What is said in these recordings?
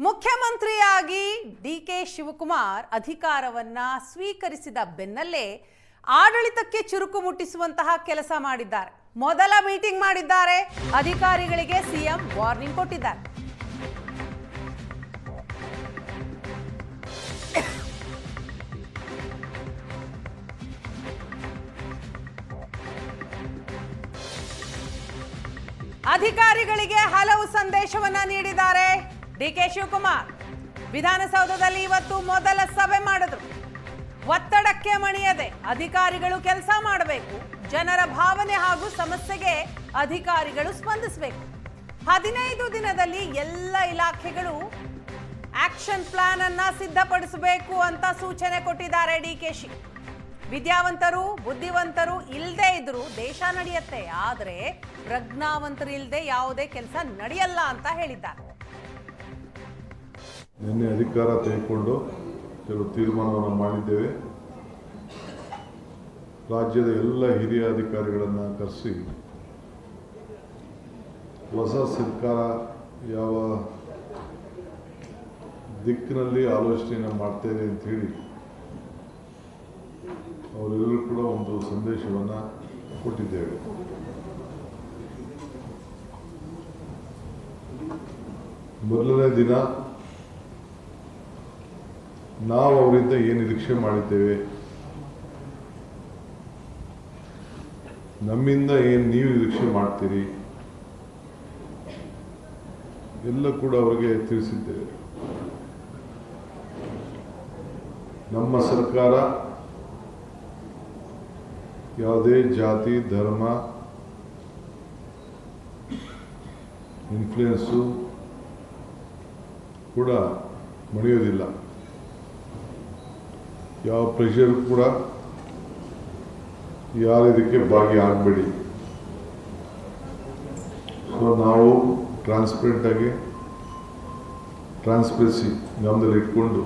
ಮುಖ್ಯಮಂತ್ರಿಯಾಗಿ ಡಿಕೆ ಶಿವಕುಮಾರ್ ಅಧಿಕಾರವನ್ನ ಸ್ವೀಕರಿಸಿದ ಬೆನ್ನಲ್ಲೇ ಆಡಳಿತಕ್ಕೆ ಚುರುಕು ಮುಟ್ಟಿಸುವಂತಹ ಕೆಲಸ ಮಾಡಿದ್ದಾರೆ. ಮೊದಲ ಮೀಟಿಂಗ್ ಮಾಡಿದ್ದಾರೆ. ಅಧಿಕಾರಿಗಳಿಗೆ ಸಿಎಂ ವಾರ್ನಿಂಗ್ ಕೊಟ್ಟಿದ್ದಾರೆ. ಅಧಿಕಾರಿಗಳಿಗೆ ಹಲವು ಸಂದೇಶವನ್ನ ನೀಡಿದ್ದಾರೆ ಡಿಕೆ ಶಿವಕುಮಾರ್. ವಿಧಾನಸೌಧದಲ್ಲಿ ಇವತ್ತು ಮೊದಲ ಸಭೆ ಮಾಡಿದ್ರು. ಒತ್ತಡಕ್ಕೆ ಮಣಿಯದೆ ಅಧಿಕಾರಿಗಳು ಕೆಲಸ ಮಾಡಬೇಕು. ಜನರ ಭಾವನೆ ಹಾಗೂ ಸಮಸ್ಯೆಗೆ ಅಧಿಕಾರಿಗಳು ಸ್ಪಂದಿಸಬೇಕು. 15 ದಿನದಲ್ಲಿ ಎಲ್ಲ ಇಲಾಖೆಗಳು ಆಕ್ಷನ್ ಪ್ಲಾನ್ ಅನ್ನ ಸಿದ್ಧಪಡಿಸಬೇಕು ಅಂತ ಸೂಚನೆ ಕೊಟ್ಟಿದ್ದಾರೆ ಡಿಕೆಶಿ. ವಿದ್ಯಾವಂತರು ಬುದ್ಧಿವಂತರು ಇಲ್ಲದೆ ಇದ್ರು ದೇಶ ನಡೆಯುತ್ತೆ, ಆದರೆ ಪ್ರಜ್ಞಾವಂತರು ಇಲ್ಲದೆ ಯಾವುದೇ ಕೆಲಸ ನಡೆಯಲ್ಲ ಅಂತ ಹೇಳಿದ್ದಾರೆ. ನಿನ್ನೆ ಅಧಿಕಾರ ತೆಗೆದುಕೊಂಡು ಕೆಲವು ತೀರ್ಮಾನವನ್ನು ಮಾಡಿದ್ದೇವೆ. ರಾಜ್ಯದ ಎಲ್ಲ ಹಿರಿಯ ಅಧಿಕಾರಿಗಳನ್ನು ಕರೆಸಿ ಹೊಸ ಸರ್ಕಾರ ಯಾವ ದಿಕ್ಕಿನಲ್ಲಿ ಆಲೋಚನೆಯನ್ನು ಮಾಡ್ತೇವೆ ಅಂತೇಳಿ ಅವರೆಲ್ಲರೂ ಕೂಡ ಒಂದು ಸಂದೇಶವನ್ನು ಕೊಟ್ಟಿದ್ದೇವೆ. ಮೊದಲನೇ ದಿನ ನಾವು ಅವರಿಂದ ಏನು ನಿರೀಕ್ಷೆ ಮಾಡಿದ್ದೇವೆ, ನಮ್ಮಿಂದ ಏನು ನೀವು ನಿರೀಕ್ಷೆ ಮಾಡ್ತೀರಿ ಎಲ್ಲ ಕೂಡ ಅವರಿಗೆ ತಿಳಿಸಿದ್ದೇವೆ. ನಮ್ಮ ಸರ್ಕಾರ ಯಾವುದೇ ಜಾತಿ ಧರ್ಮ ಇನ್ಫ್ಲುಯೆನ್ಸು ಕೂಡ ಮಣಿಯೋದಿಲ್ಲ. ಯಾವ ಪ್ರೆಷರ್ ಕೂಡ ಯಾರು ಇದಕ್ಕೆ ಭಾಗಿಯಾಗಬೇಡಿ. ಸೊ ನಾವು ಟ್ರಾನ್ಸ್ಪರೆಂಟಾಗಿ ಟ್ರಾನ್ಸ್ಪರೆನ್ಸಿ ಗಮನದಲ್ಲಿ ಇಟ್ಕೊಂಡು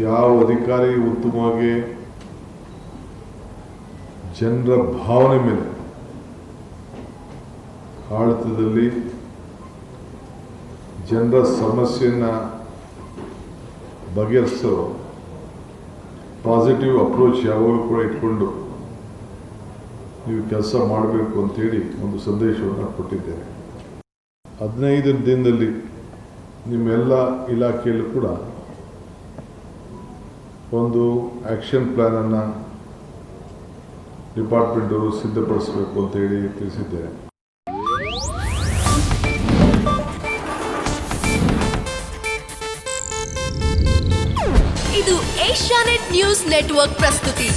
ಯಾವ ಅಧಿಕಾರಿ ಉತ್ತಮವಾಗಿ ಜನರ ಭಾವನೆ ಮೇಲೆ ಆಡಳಿತದಲ್ಲಿ ಜನರ ಸಮಸ್ಯೆಯನ್ನು ಬಗೆಹರಿಸೋ ಪಾಸಿಟಿವ್ ಅಪ್ರೋಚ್ ಯಾವಾಗಲೂ ಕೂಡ ಇಟ್ಕೊಂಡು ನೀವು ಕೆಲಸ ಮಾಡಬೇಕು ಅಂತೇಳಿ ಒಂದು ಸಂದೇಶವನ್ನು ಕೊಟ್ಟಿದ್ದೇನೆ. 15 ದಿನದಲ್ಲಿ ನಿಮ್ಮೆಲ್ಲ ಇಲಾಖೆಯಲ್ಲೂ ಕೂಡ ಒಂದು ಆ್ಯಕ್ಷನ್ ಪ್ಲ್ಯಾನನ್ನು ಡಿಪಾರ್ಟ್ಮೆಂಟವರು ಸಿದ್ಧಪಡಿಸಬೇಕು ಅಂತೇಳಿ ತಿಳಿಸಿದ್ದೇನೆ. ಇದು ಏಷ್ಯಾನೆಟ್ ನ್ಯೂಸ್ ನೆಟ್ವರ್ಕ್ ಪ್ರಸ್ತುತಿ.